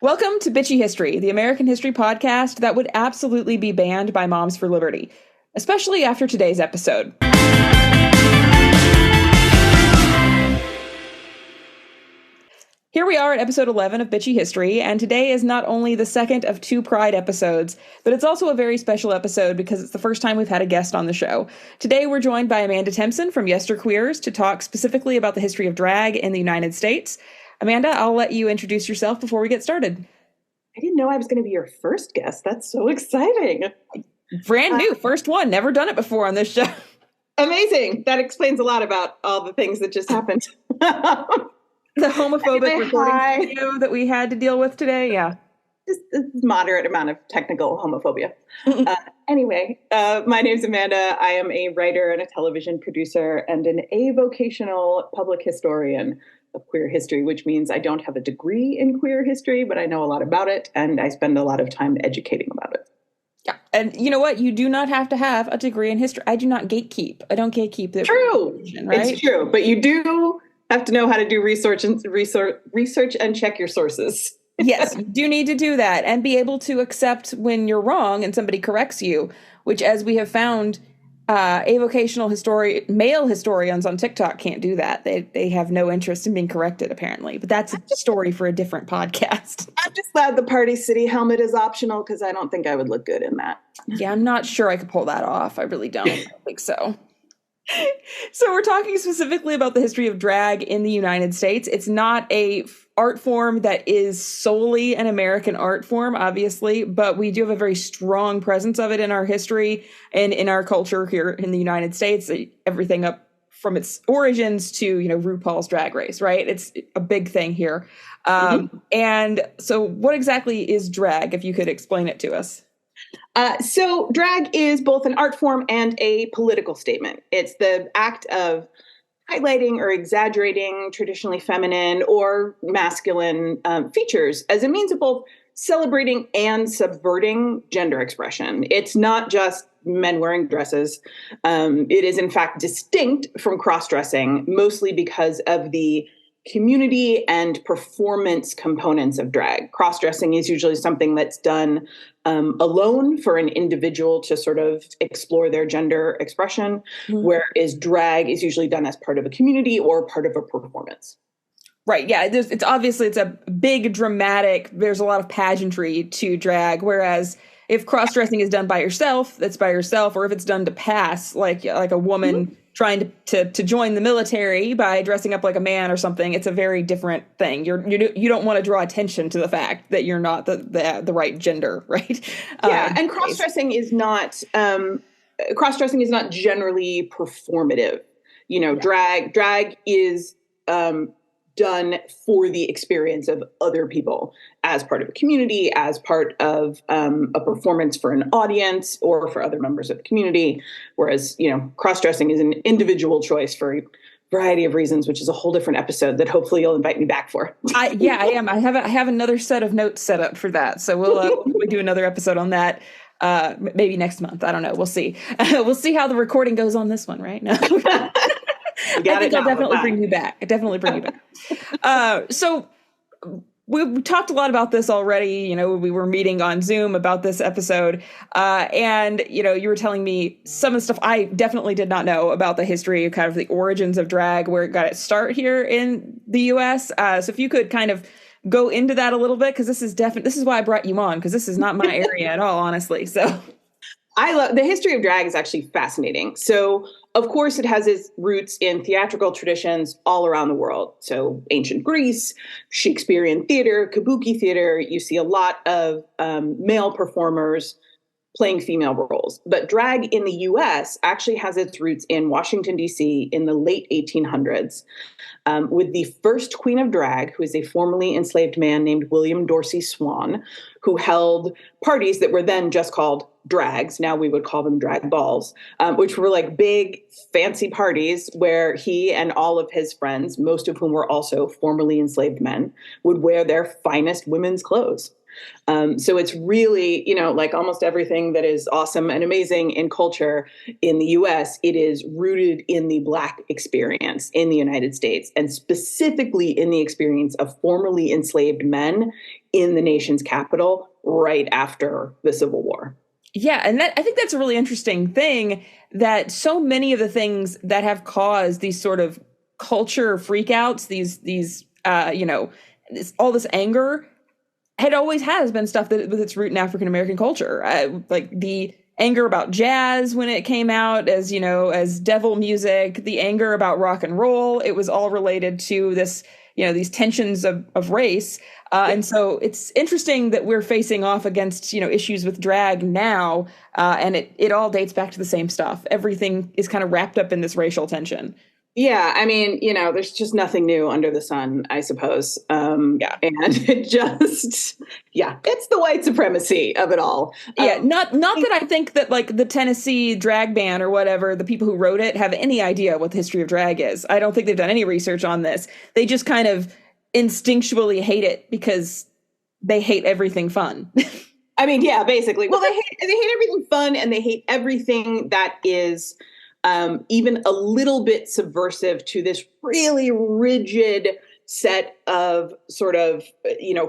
Welcome to Bitchy History, the American history podcast that would absolutely be banned by Moms for Liberty, especially after today's episode. Here we are at episode 11 of Bitchy History, and today is not only the second of two Pride episodes, but it's also a very special episode because it's the first time we've had a guest on the show. Today we're joined by Amanda Timpson from Yesterqueers to talk specifically about the history of drag in the United States. Amanda, I'll let you introduce yourself before we get started. I didn't know I was going to be your first guest. That's so exciting. Brand new, first one. Never done it before on this show. Amazing. That explains a lot about all the things that just happened. The homophobic recording video that we had to deal with today. Yeah. Just a moderate amount of technical homophobia. Anyway, my name's Amanda. I am a writer and a television producer and an avocational public historian of queer history, which means I don't have a degree in queer history, but I know a lot about it, and I spend a lot of time educating about it. Yeah, and you know what? You do not have to have a degree in history. I do not gatekeep. I don't gatekeep. True, right? It's true, but you do have to know how to do research and check your sources. Yes, you do need to do that and be able to accept when you're wrong and somebody corrects you, which, as we have found, avocational male historians on TikTok can't do that. They have no interest in being corrected, apparently. But that's a story for a different podcast. I'm just glad the Party City helmet is optional because I don't think I would look good in that. Yeah, I'm not sure I could pull that off. I really don't. I don't think so. So we're talking specifically about the history of drag in the United States. It's not a art form that is solely an American art form, obviously, but we do have a very strong presence of it in our history and in our culture here in the United States. Everything up from its origins to, RuPaul's Drag Race, right? It's a big thing here. And so what exactly is drag, if you could explain it to us? So drag is both an art form and a political statement. It's the act of highlighting or exaggerating traditionally feminine or masculine features as a means of both celebrating and subverting gender expression. It's not just men wearing dresses. It is, in fact, distinct from cross-dressing, mostly because of the community and performance components of drag. Cross-dressing is usually something that's done alone for an individual to sort of explore their gender expression, whereas drag is usually done as part of a community or part of a performance. Right. Yeah. It's a big dramatic, there's a lot of pageantry to drag, whereas if cross-dressing is done by yourself, that's by yourself, or if it's done to pass, like a woman trying to join the military by dressing up like a man or something, it's a very different thing. You don't want to draw attention to the fact that you're not the right gender, right? Yeah, and cross-dressing is not generally performative. Drag is done for the experience of other people as part of a community, as part of a performance for an audience or for other members of the community. Whereas, cross-dressing is an individual choice for a variety of reasons, which is a whole different episode that hopefully you'll invite me back for. I am. I have another set of notes set up for that. So we'll do another episode on that. Maybe next month. I don't know. We'll see. We'll see how the recording goes on this one, right? No. I think I'll definitely bring you back. So we talked a lot about this already. We were meeting on Zoom about this episode. And, you were telling me some of the stuff I definitely did not know about the history, kind of the origins of drag, where it got its start here in the U.S. So if you could kind of go into that a little bit, because this is why I brought you on, because this is not my area at all, honestly. So I love the history of drag is actually fascinating. So, of course, it has its roots in theatrical traditions all around the world. So ancient Greece, Shakespearean theater, kabuki theater, you see a lot of male performers playing female roles. But drag in the US actually has its roots in Washington, D.C. in the late 1800s with the first queen of drag, who is a formerly enslaved man named William Dorsey Swan, who held parties that were then just called drags. Now we would call them drag balls, which were like big, fancy parties where he and all of his friends, most of whom were also formerly enslaved men, would wear their finest women's clothes. So it's really, like almost everything that is awesome and amazing in culture in the US, it is rooted in the Black experience in the United States, and specifically in the experience of formerly enslaved men in the nation's capital right after the Civil War. Yeah, and I think that's a really interesting thing, that so many of the things that have caused these sort of culture freakouts, these all this anger, had always has been stuff that with its root in African American culture. Like the anger about jazz when it came out as, as devil music, the anger about rock and roll, it was all related to this, these tensions of race. And so it's interesting that we're facing off against, issues with drag now. And it all dates back to the same stuff. Everything is kind of wrapped up in this racial tension. Yeah, I mean, there's just nothing new under the sun, I suppose. Yeah. And it's the white supremacy of it all. Yeah, not that I think that like the Tennessee drag ban or whatever, the people who wrote it have any idea what the history of drag is. I don't think they've done any research on this. They just kind of instinctually hate it because they hate everything fun. I mean, yeah, basically. Well, they hate everything fun, and they hate everything that is even a little bit subversive to this really rigid set of sort of,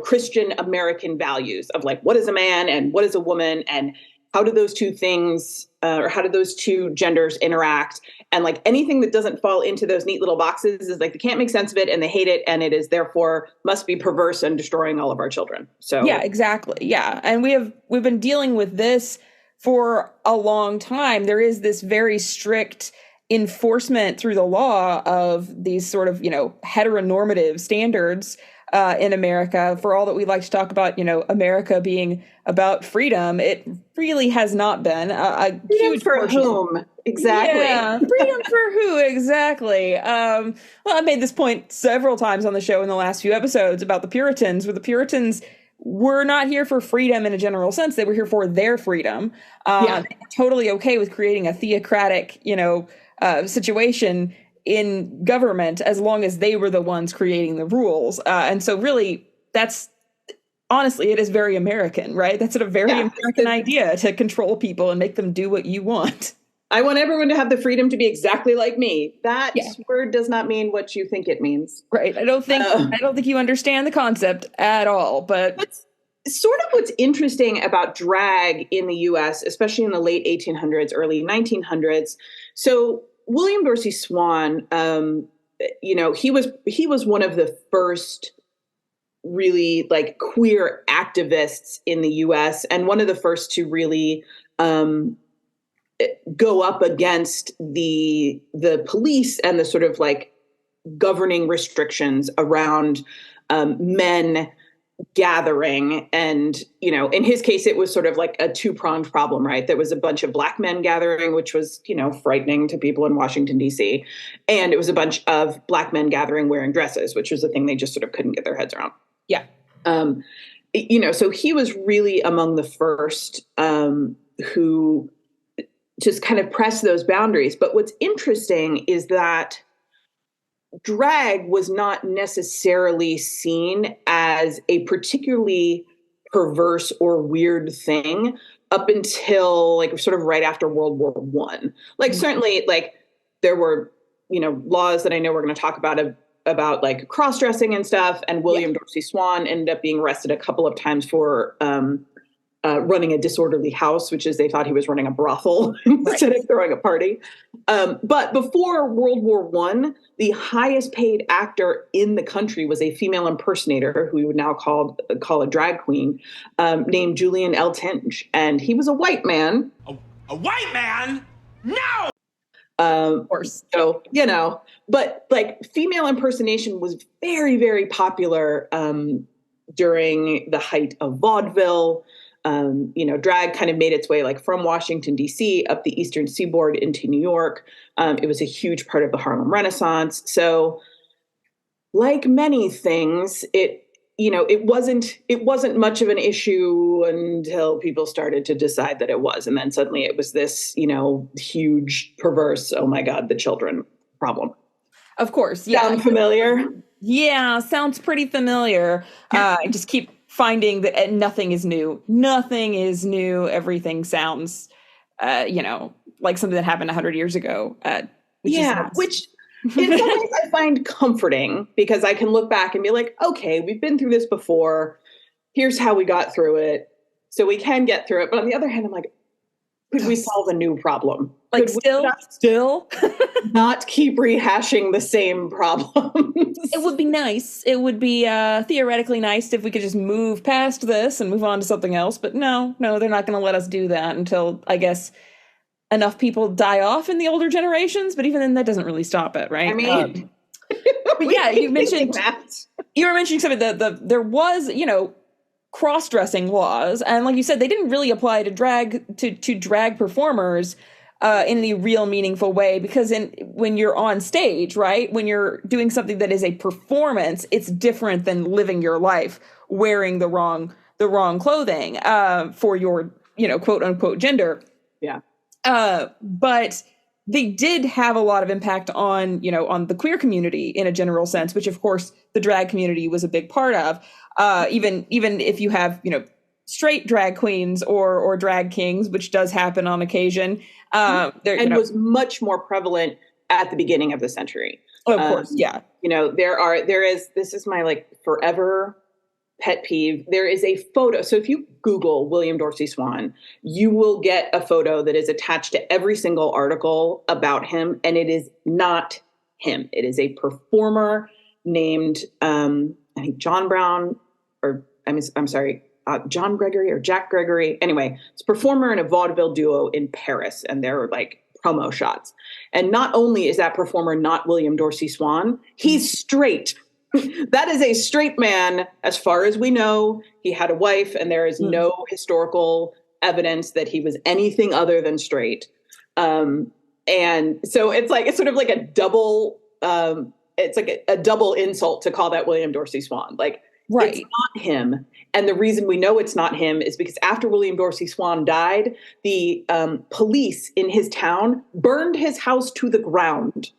Christian American values of like, what is a man and what is a woman, and how do those two things or how do those two genders interact? And like anything that doesn't fall into those neat little boxes is like, they can't make sense of it and they hate it. And it is therefore must be perverse and destroying all of our children. So yeah, exactly. Yeah. And we've been dealing with this for a long time. There is this very strict enforcement through the law of these sort of, heteronormative standards in America. For all that we like to talk about, America being about freedom, it really has not been a huge for portion. whom exactly? Yeah, freedom for who exactly? Well, I made this point several times on the show in the last few episodes about the Puritans, where the Puritans were not here for freedom in a general sense. They were here for their freedom. They were totally okay with creating a theocratic, situation in government as long as they were the ones creating the rules. And so really, honestly, it is very American, right? That's a very American idea, to control people and make them do what you want. I want everyone to have the freedom to be exactly like me. That word does not mean what you think it means. Right. I don't think you understand the concept at all, but that's sort of what's interesting about drag in the US, especially in the late 1800s, early 1900s. So William Dorsey Swann, he was one of the first really like queer activists in the US, and one of the first to really go up against the police and the sort of like governing restrictions around men gathering. And, in his case, it was sort of like a two-pronged problem, right? There was a bunch of Black men gathering, which was, frightening to people in Washington, D.C. And it was a bunch of Black men gathering wearing dresses, which was the thing they just sort of couldn't get their heads around. Yeah. So he was really among the first who just kind of pressed those boundaries. But what's interesting is that drag was not necessarily seen as a particularly perverse or weird thing up until like sort of right after World War One. Like certainly like there were, laws that I know we're going to talk about like cross-dressing and stuff. And William Dorsey Swann ended up being arrested a couple of times for running a disorderly house, which is they thought he was running a brothel instead of throwing a party. But before World War One, the highest paid actor in the country was a female impersonator who we would now call a drag queen, named Julian L. Tinge. And he was a white man. A white man? No! Of course. So, but like female impersonation was very, very popular during the height of vaudeville. Drag kind of made its way like from Washington, D.C. up the Eastern Seaboard into New York. It was a huge part of the Harlem Renaissance. So like many things, it wasn't much of an issue until people started to decide that it was. And then suddenly it was this, huge, perverse, oh my God, the children problem. Of course. Yeah. Sound familiar? Yeah, sounds pretty familiar. I just keep finding that nothing is new. Nothing is new. Everything sounds, like something that happened 100 years ago. Which in some ways I find comforting because I can look back and be like, okay, we've been through this before. Here's how we got through it. So we can get through it. But on the other hand, I'm like, could we solve a new problem? Like could still not keep rehashing the same problems? It would be nice. It would be theoretically nice if we could just move past this and move on to something else. But no, they're not going to let us do that until, I guess, enough people die off in the older generations. But even then, that doesn't really stop it, right? I mean, but yeah, you were mentioning something that there was, cross-dressing laws, and like you said, they didn't really apply to drag performers in any real meaningful way, because when you're on stage, right, when you're doing something that is a performance, it's different than living your life wearing the wrong clothing for your quote unquote gender. Yeah. But they did have a lot of impact on the queer community in a general sense, which of course the drag community was a big part of. Even if you have, straight drag queens or drag kings, which does happen on occasion. Was much more prevalent at the beginning of the century. Oh, of course. Yeah. This is my forever pet peeve. There is a photo. So if you Google William Dorsey Swann, you will get a photo that is attached to every single article about him. And it is not him. It is a performer named, I think John Brown, John Gregory or Jack Gregory. Anyway, it's a performer in a vaudeville duo in Paris, and they're promo shots. And not only is that performer not William Dorsey Swann, he's straight. That is a straight man, as far as we know. He had a wife, and there is no historical evidence that he was anything other than straight. And so it's sort of like a double. It's like a double insult to call that William Dorsey Swann. Right. It's not him. And the reason we know it's not him is because after William Dorsey Swann died, the police in his town burned his house to the ground,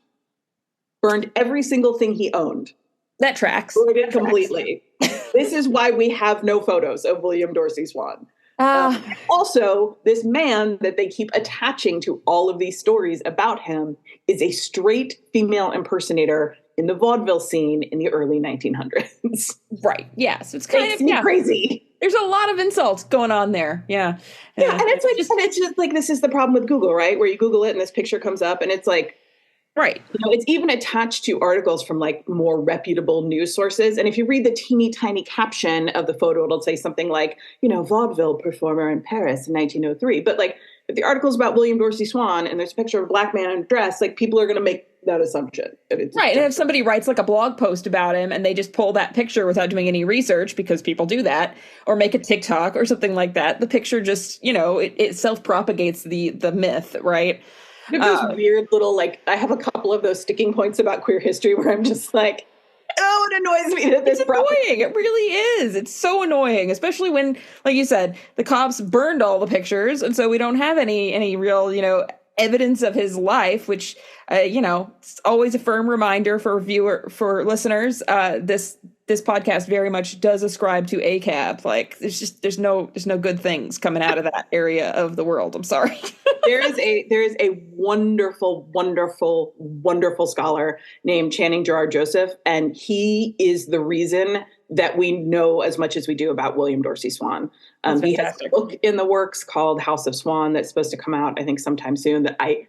burned every single thing he owned. That tracks. Burned it completely. This is why we have no photos of William Dorsey Swann. Also, this man that they keep attaching to all of these stories about him is a straight female impersonator in the vaudeville scene in the early 1900s. Right. Yeah. So it's kind of crazy. There's a lot of insults going on there. Yeah. Yeah. And it's just this is the problem with Google, right? Where you Google it and this picture comes up and it's right. It's even attached to articles from more reputable news sources. And if you read the teeny tiny caption of the photo, it'll say something like, vaudeville performer in Paris in 1903. But if the article's about William Dorsey Swann and there's a picture of a black man in a dress, people are going to make that assumption. Right. And if somebody writes a blog post about him and they just pull that picture without doing any research, because people do that, or make a TikTok or something like that, the picture just, it self-propagates the myth, right? Those weird little, I have a couple of those sticking points about queer history where I'm just oh, it annoys me that this It's annoying. It really is. It's so annoying, especially when, like you said, the cops burned all the pictures. And so we don't have any real, evidence of his life, which, it's always a firm reminder for listeners. This podcast very much does ascribe to ACAB. There's no good things coming out of that area of the world. I'm sorry. there is a wonderful, wonderful, wonderful scholar named Channing Gerard Joseph, and he is the reason that we know as much as we do about William Dorsey Swann. He has a book in the works called House of Swan that's supposed to come out, I think, sometime soon, that I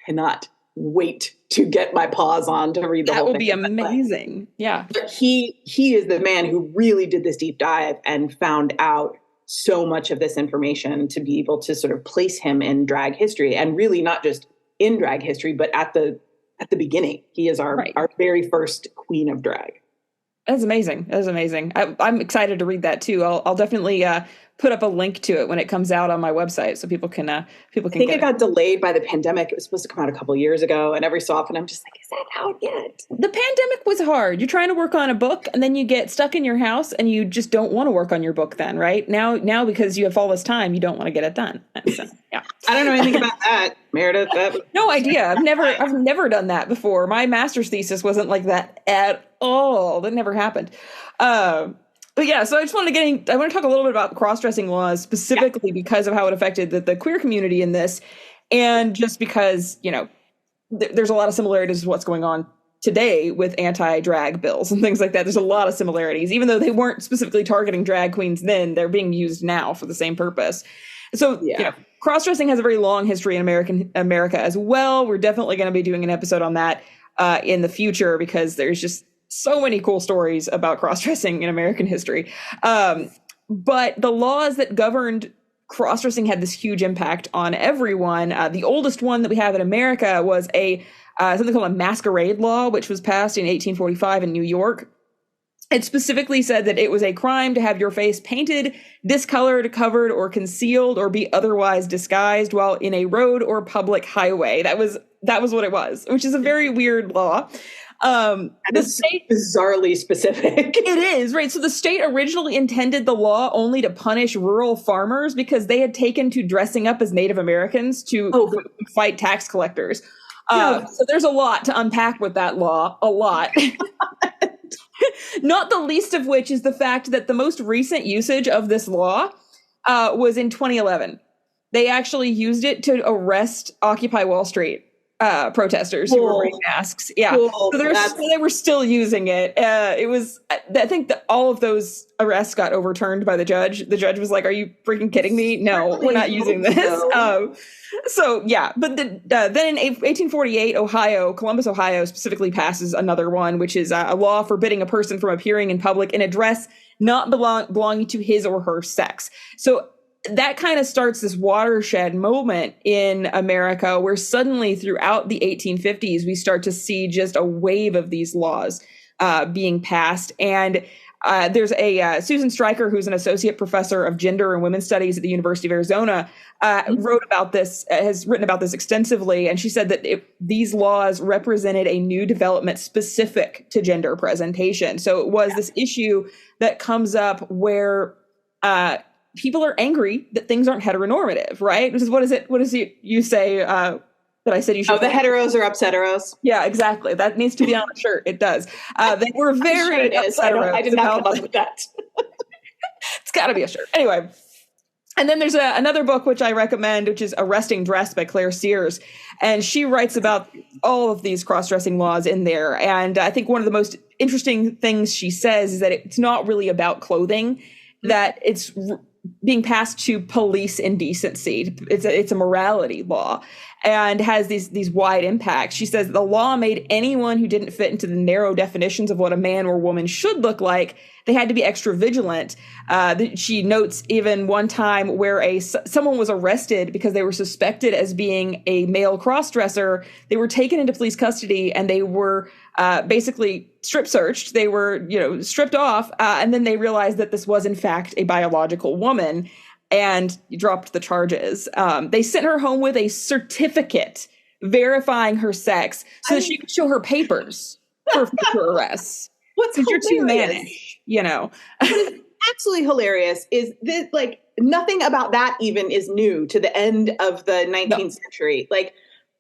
cannot wait to get my paws on to read the whole thing. That will be amazing. Yeah. But he is the man who really did this deep dive and found out so much of this information to be able to sort of place him in drag history, and really not just in drag history, but at the beginning. He is our very first queen of drag. That's amazing. That's amazing. I'm excited to read that too. I'll definitely put up a link to it when it comes out on my website, so people can. I think it got delayed by the pandemic. It was supposed to come out a couple of years ago, and every so often I'm just is that out yet? The pandemic was hard. You're trying to work on a book, and then you get stuck in your house, and you just don't want to work on your book. Then, right now, because you have all this time, you don't want to get it done. So, yeah, I don't know anything about that, Meredith. No idea. I've never done that before. My master's thesis wasn't like that at all. That never happened. But yeah, so I want to talk a little bit about cross-dressing laws specifically because of how it affected the queer community in this. And just because, there's a lot of similarities to what's going on today with anti-drag bills and things like that. There's a lot of similarities, even though they weren't specifically targeting drag queens then, they're being used now for the same purpose. So, cross-dressing has a very long history in America as well. We're definitely going to be doing an episode on that in the future because there's just so many cool stories about cross-dressing in American history. But the laws that governed cross-dressing had this huge impact on everyone. The oldest one that we have in America was something called a masquerade law, which was passed in 1845 in New York. It specifically said that it was a crime to have your face painted, discolored, covered, or concealed, or be otherwise disguised while in a road or public highway. That was what it was, which is a very weird law. The state bizarrely specific. It is, right. So the state originally intended the law only to punish rural farmers because they had taken to dressing up as Native Americans to fight tax collectors. So there's a lot to unpack with that law, a lot. Not the least of which is the fact that the most recent usage of this law was in 2011. They actually used it to arrest Occupy Wall Street protesters who were wearing masks. Yeah. Cool. So they were still using it. It was, I think that all of those arrests got overturned by the judge. The judge was like, are you freaking kidding me? No, we're not using this. But then in 1848, Columbus, Ohio specifically passes another one, which is a law forbidding a person from appearing in public in a dress not belonging to his or her sex. So that kind of starts this watershed moment in America where suddenly throughout the 1850s, we start to see just a wave of these laws being passed. And there's a Susan Stryker, who's an associate professor of gender and women's studies at the University of Arizona, has written about this extensively. And she said that these laws represented a new development specific to gender presentation. So it was this issue that comes up where people are angry that things aren't heteronormative, right? Which is what does you say that I said you should? Oh, the heteros are upsetteros. Yeah, exactly. That needs to be on a shirt. It does. They were very upsetteros. I did not come up with that. It's got to be a shirt. Anyway. And then there's another book which I recommend, which is Arresting Dress by Claire Sears. And she writes about all of these cross-dressing laws in there. And I think one of the most interesting things she says is that it's not really about clothing, that it's being passed to police indecency. It's a morality law and has these wide impacts. She says the law made anyone who didn't fit into the narrow definitions of what a man or woman should look like, they had to be extra vigilant. She notes even one time where someone was arrested because they were suspected as being a male crossdresser. They were taken into police custody and they were basically strip searched. They were, stripped off. And then they realized that this was in fact a biological woman and dropped the charges. They sent her home with a certificate verifying her sex so that she could show her papers for future arrests. What's you're too mannish, What is absolutely hilarious is that nothing about that even is new to the end of the 19th century.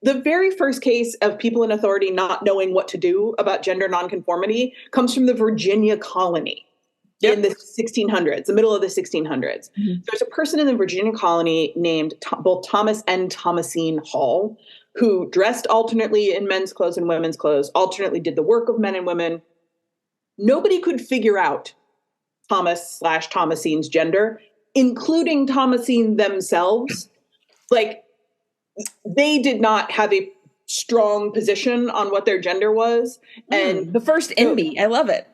The very first case of people in authority not knowing what to do about gender nonconformity comes from the Virginia colony in the 1600s, the middle of the 1600s. Mm-hmm. There's a person in the Virginia colony named both Thomas and Thomasine Hall, who dressed alternately in men's clothes and women's clothes, alternately did the work of men and women. Nobody could figure out Thomas/Thomasine's gender, including Thomasine themselves. They did not have a strong position on what their gender was. And the first NB, I love it.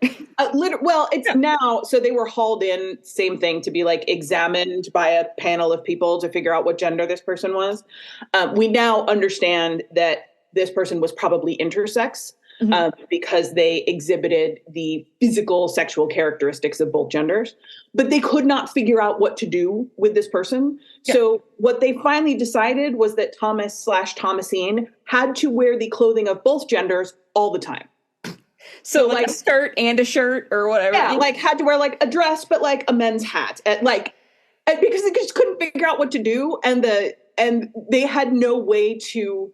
Now, so they were hauled in, same thing, to be examined by a panel of people to figure out what gender this person was. We now understand that this person was probably intersex. Mm-hmm. Because they exhibited the physical sexual characteristics of both genders, but they could not figure out what to do with this person. Yeah. So what they finally decided was that Thomas/Thomasine had to wear the clothing of both genders all the time. So a skirt and a shirt or whatever. Yeah, had to wear a dress, but a men's hat, because they just couldn't figure out what to do, and they had no way to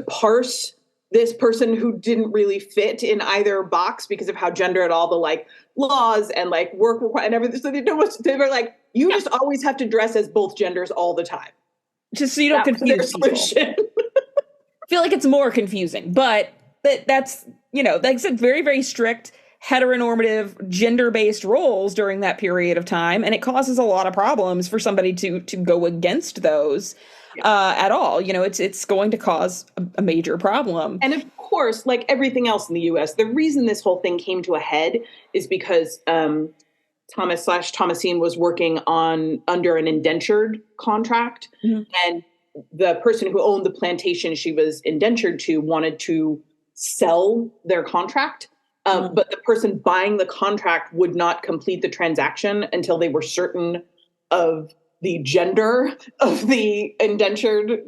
parse this person who didn't really fit in either box because of how gendered all the like laws and like work and everything. So they were like, you just always have to dress as both genders all the time. Just so you don't confuse people. I feel like it's more confusing, but that's, like I said, very, very strict heteronormative gender-based roles during that period of time. And it causes a lot of problems for somebody to go against those at all. It's going to cause a major problem. And of course, like everything else in the US, the reason this whole thing came to a head is because Thomasine was working under an indentured contract. Mm-hmm. And the person who owned the plantation she was indentured to wanted to sell their contract. But the person buying the contract would not complete the transaction until they were certain of the gender of the indentured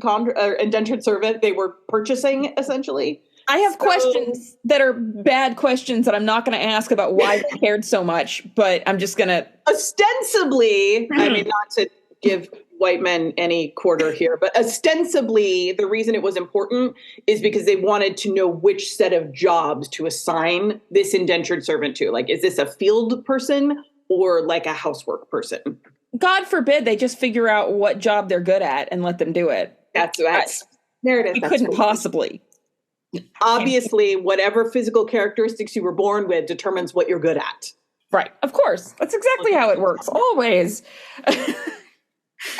servant they were purchasing, essentially. I have questions that are bad questions that I'm not going to ask about why they cared so much, but I'm just going to... Ostensibly, I mean, not to give white men any quarter here, but ostensibly the reason it was important is because they wanted to know which set of jobs to assign this indentured servant to. Like, is this a field person or like a housework person? God forbid they just figure out what job they're good at and let them do it. That's there it is. You couldn't possibly. Obviously, whatever physical characteristics you were born with determines what you're good at. Right. Of course. That's exactly how it works. Always.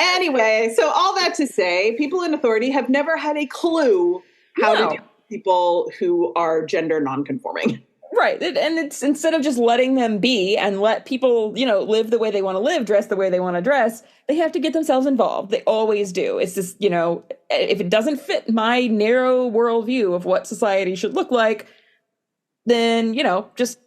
Anyway, so all that to say, people in authority have never had a clue how to deal with people who are gender nonconforming. Right. And it's instead of just letting them be and let people, live the way they want to live, dress the way they want to dress, they have to get themselves involved. They always do. It's just, if it doesn't fit my narrow worldview of what society should look like, then, just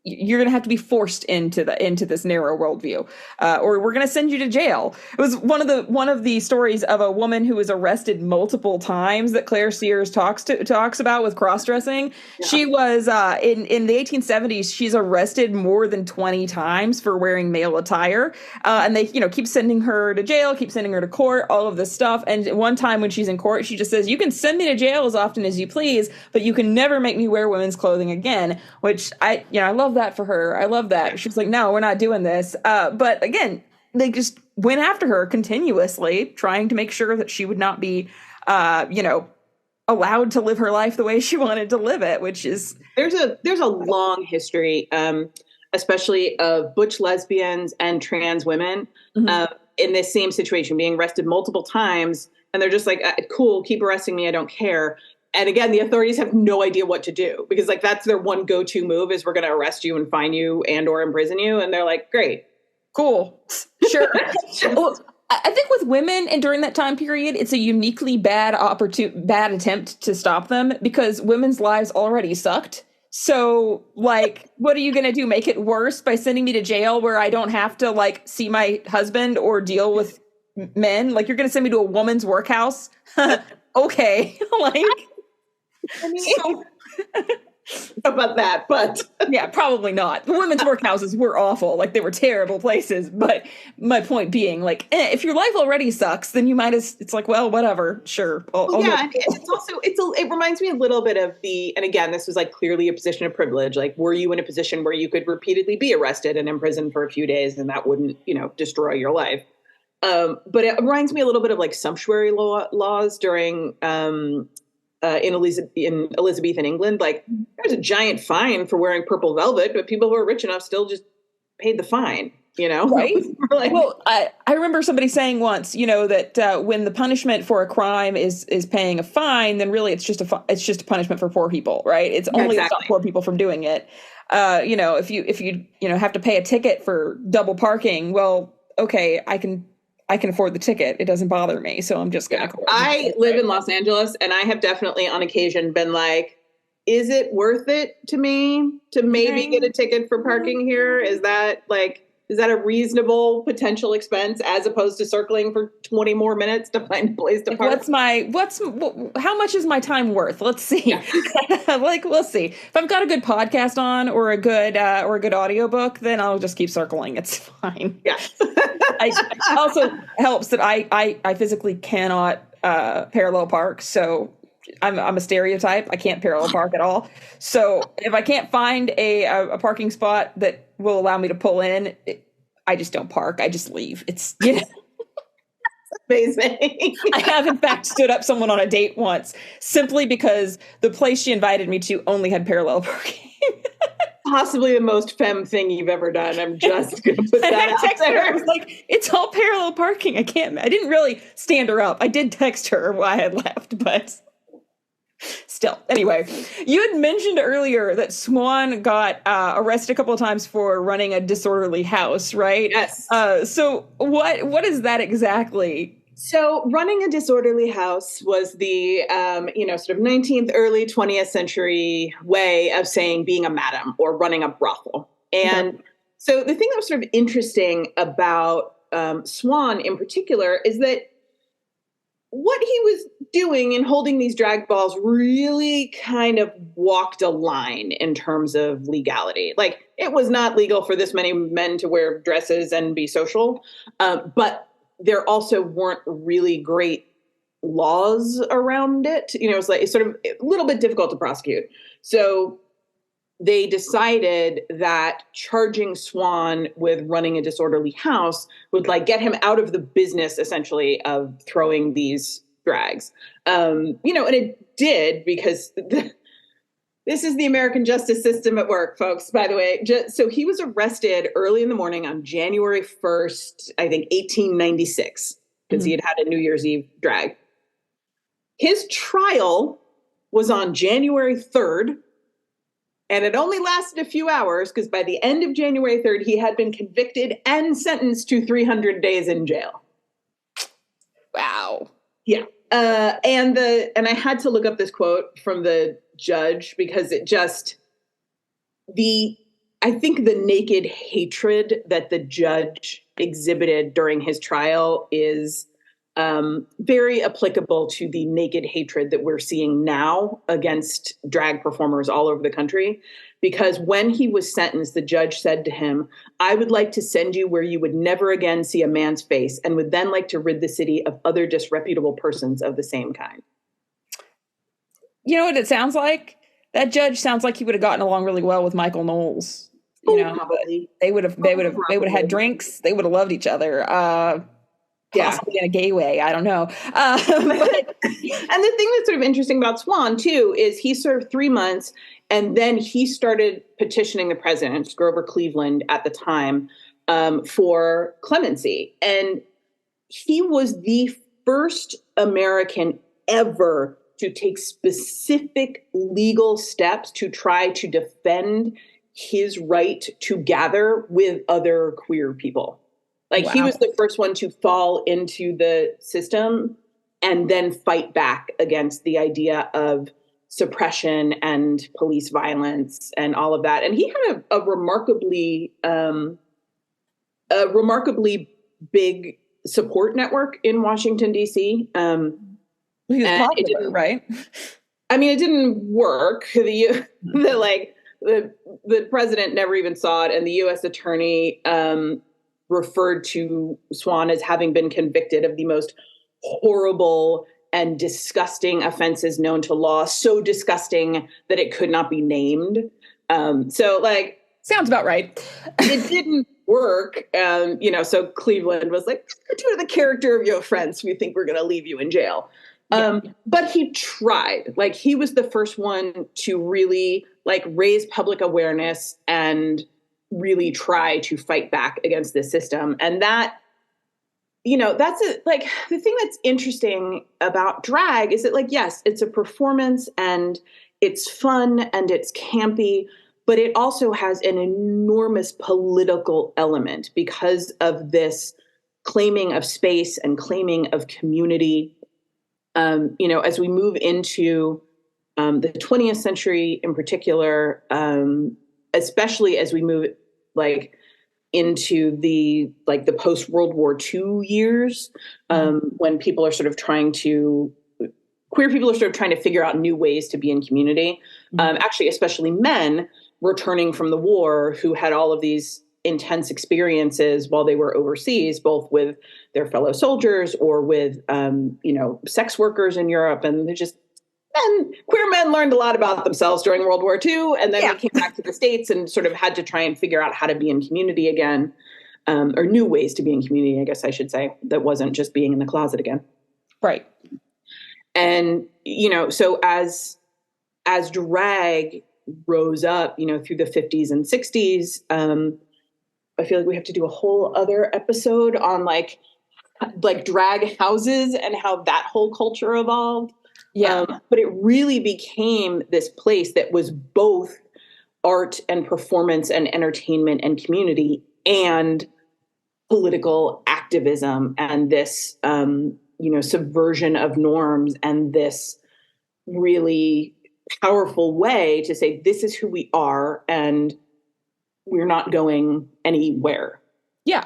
you're going to have to be forced into this narrow worldview, or we're going to send you to jail. It was one of the stories of a woman who was arrested multiple times that Claire Sears talks about with cross-dressing. Yeah. She was in the 1870s. She's arrested more than 20 times for wearing male attire, and they keep sending her to jail, keep sending her to court, all of this stuff. And one time when she's in court, she just says, "You can send me to jail as often as you please, but you can never make me wear women's clothing again." Which I love that for her. I love that. She was like, "No, we're not doing this." But again, they just went after her continuously, trying to make sure that she would not be, allowed to live her life the way she wanted to live it, which is... There's a long history, especially of butch lesbians and trans women in this same situation, being arrested multiple times. And they're just like, cool, keep arresting me. I don't care. And again, the authorities have no idea what to do because like that's their one go-to move is we're going to arrest you and fine you and or imprison you. And they're like, great, cool, sure. Well, I think with women and during that time period, it's a uniquely bad attempt to stop them because women's lives already sucked. So like, what are you going to do? Make it worse by sending me to jail where I don't have to like see my husband or deal with men? Like you're going to send me to a woman's workhouse? Okay. Like, I mean, so, about that, but yeah, probably not. The women's workhouses were awful. Like they were terrible places. But my point being, like, if your life already sucks, then you might as it's like, well, whatever, sure. It's also it reminds me a little bit of and again, this was like clearly a position of privilege. Like, were you in a position where you could repeatedly be arrested and imprisoned for a few days, and that wouldn't, destroy your life? But it reminds me a little bit of like sumptuary laws during in Elizabethan England. Like there's a giant fine for wearing purple velvet, but people who are rich enough still just paid the fine, right? Like, well, I remember somebody saying once, that when the punishment for a crime is paying a fine, then really it's just a punishment for poor people, right? It's only to stop poor people from doing it. If you have to pay a ticket for double parking, well, okay, I can afford the ticket. It doesn't bother me. So I'm just going to. I live in Los Angeles and I have definitely on occasion been like, is it worth it to me to maybe get a ticket for parking here? Is that a reasonable potential expense as opposed to circling for 20 more minutes to find a place to park? How much is my time worth? Let's see. Yeah. We'll see. If I've got a good podcast on or a good audiobook, then I'll just keep circling. It's fine. Yeah. It also helps that I physically cannot parallel park. So I'm a stereotype. I can't parallel park at all. So if I can't find a parking spot that will allow me to pull in, I just don't park. I just leave. It's, you know, Amazing. I have in fact stood up someone on a date once simply because the place she invited me to only had parallel parking. Possibly the most femme thing you've ever done. I'm just going to put that out there. I was like, it's all parallel parking. I didn't really stand her up. I did text her why I had left, but still. Anyway, you had mentioned earlier that Swan got arrested a couple of times for running a disorderly house, right? Yes. So what is that exactly? So running a disorderly house was the, sort of 19th, early 20th century way of saying being a madam or running a brothel. And so the thing that was sort of interesting about Swan in particular is that what he was doing in holding these drag balls really kind of walked a line in terms of legality. Like, it was not legal for this many men to wear dresses and be social, but there also weren't really great laws around it. You know, it's sort of a little bit difficult to prosecute. So they decided that charging Swan with running a disorderly house would like get him out of the business essentially of throwing these drags. And it did, because this is the American justice system at work, folks, by the way. So he was arrested early in the morning on January 1st, I think 1896, because he had had a New Year's Eve drag. His trial was on January 3rd, and it only lasted a few hours, because by the end of January 3rd, he had been convicted and sentenced to 300 days in jail. Wow. Yeah. And I had to look up this quote from the judge, because it just, I think the naked hatred that the judge exhibited during his trial is very applicable to the naked hatred that we're seeing now against drag performers all over the country. Because when he was sentenced, the judge said to him, "I would like to send you where you would never again see a man's face, and would then like to rid the city of other disreputable persons of the same kind." You know what it sounds like? That judge sounds like he would have gotten along really well with Michael Knowles. You know, probably. They would have had drinks. They would have loved each other. Possibly in a gay way. I don't know. And the thing that's sort of interesting about Swan, too, is he served 3 months, and then he started petitioning the president, Grover Cleveland at the time, for clemency. And he was the first American ever to take specific legal steps to try to defend his right to gather with other queer people. Like, wow. He was the first one to fall into the system and then fight back against the idea of suppression and police violence and all of that. And he had a remarkably big support network in Washington, D.C. He was popular, right? I mean, it didn't work. The president never even saw it, and the U.S. attorney referred to Swan as having been convicted of the most horrible and disgusting offenses known to law, so disgusting that it could not be named. Sounds about right. It didn't work. So Cleveland was like, due to the character of your offense, we think we're going to leave you in jail. But he tried. Like, he was the first one to really raise public awareness and really try to fight back against this system. And that, that's the thing that's interesting about drag is that, yes, it's a performance and it's fun and it's campy, but it also has an enormous political element because of this claiming of space and claiming of community. As we move into the 20th century in particular, especially as we move into the post-World War II years, when people are queer people are sort of trying to figure out new ways to be in community. Actually, especially men returning from the war who had all of these intense experiences while they were overseas, both with their fellow soldiers or with, sex workers in Europe. And they're just And queer men learned a lot about themselves during World War II, and then we came back to the States and sort of had to try and figure out how to be in community again, or new ways to be in community, I guess I should say, that wasn't just being in the closet again. Right. And, so as drag rose up, through the 50s and 60s, I feel like we have to do a whole other episode on like drag houses and how that whole culture evolved. Yeah. But it really became this place that was both art and performance and entertainment and community and political activism and this, subversion of norms and this really powerful way to say, this is who we are and we're not going anywhere. Yeah.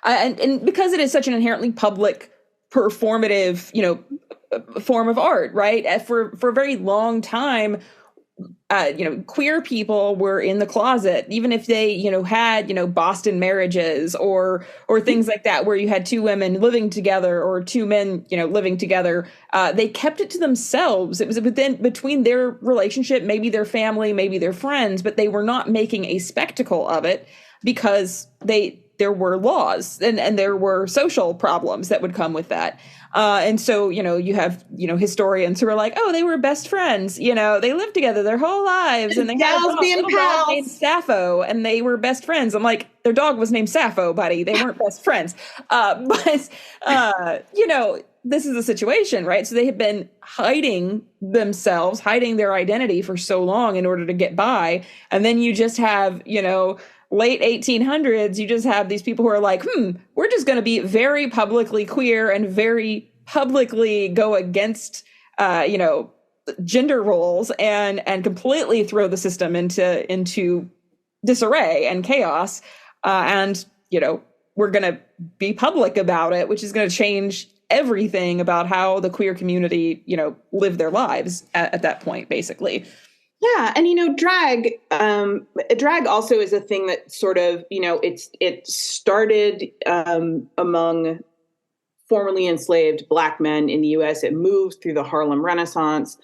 And because it is such an inherently public, performative, form of art, right? For a very long time, queer people were in the closet, even if they, had, Boston marriages or things like that, where you had two women living together or two men, living together. They kept it to themselves. It was between their relationship, maybe their family, maybe their friends, but they were not making a spectacle of it because there were laws and there were social problems that would come with that. And so, you have, historians who are like, oh, they were best friends. They lived together their whole lives and they had a little dog named Sappho and they were best friends. I'm like, their dog was named Sappho, buddy. They weren't best friends. But this is the situation, right? So they have been hiding themselves, hiding their identity for so long in order to get by. And then you just have, late 1800s, you just have these people who are like, we're just going to be very publicly queer and very publicly go against, gender roles and completely throw the system into disarray and chaos. And we're going to be public about it, which is going to change everything about how the queer community, live their lives at that point, basically. Yeah. And, drag also is a thing that sort of, it started among formerly enslaved Black men in the U.S. It moved through the Harlem Renaissance,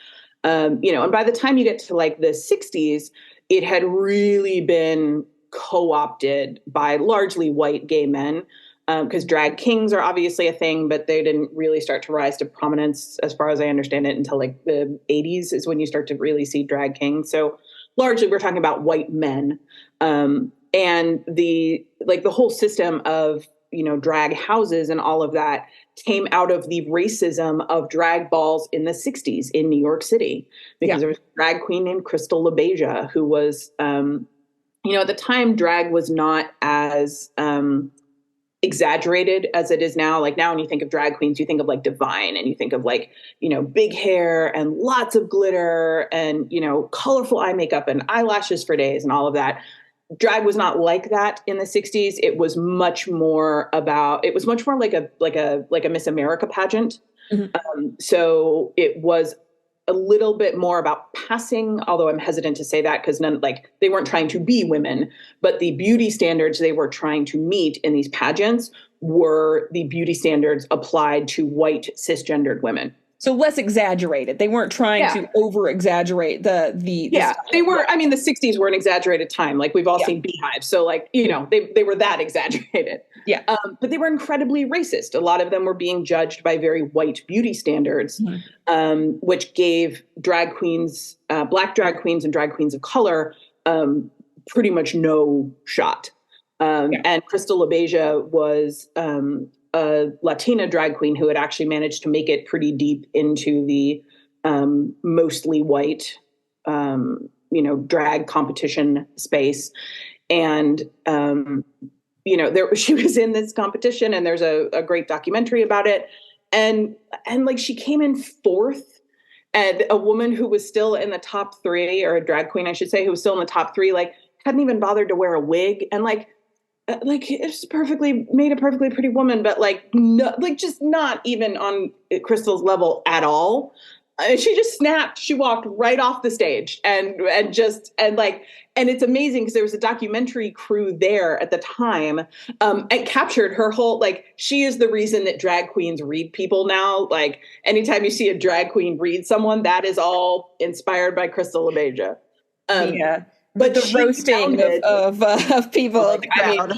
and by the time you get to like the 60s, it had really been co-opted by largely white gay men. Because drag kings are obviously a thing, but they didn't really start to rise to prominence, as far as I understand it, until like the 80s is when you start to really see drag kings. So largely we're talking about white men. And the whole system of, drag houses and all of that came out of the racism of drag balls in the 60s in New York City, because there was a drag queen named Crystal LaBeija who was, at the time, drag was not as exaggerated as it is now. Like now when you think of drag queens, you think of like Divine and you think of like, big hair and lots of glitter and, colorful eye makeup and eyelashes for days and all of that. Drag was not like that in the 60s. It was much more like a Miss America pageant. Mm-hmm. So it was a little bit more about passing, although I'm hesitant to say that because they weren't trying to be women, but the beauty standards they were trying to meet in these pageants were the beauty standards applied to white cisgendered women. So less exaggerated. They weren't trying to over exaggerate the they were. I mean, the 60s were an exaggerated time. Like we've all seen Beehive. So they were that exaggerated. Yeah. But they were incredibly racist. A lot of them were being judged by very white beauty standards, which gave drag queens, Black drag queens and drag queens of color, pretty much no shot. And Crystal LaBeija was a Latina drag queen who had actually managed to make it pretty deep into the mostly white, drag competition space. And, she was in this competition and there's a great documentary about it. And she came in fourth, and a woman who was still in the top three, or a drag queen, I should say, who was still in the top three, hadn't even bothered to wear a wig. And it's made a perfectly pretty woman, but no, just not even on Crystal's level at all. she just snapped. She walked right off the stage and it's amazing because there was a documentary crew there at the time, and captured her whole, like, she is the reason that drag queens read people now. Like, anytime you see a drag queen read someone, that is all inspired by Crystal LaBeija. But the roasting of people in the crowd.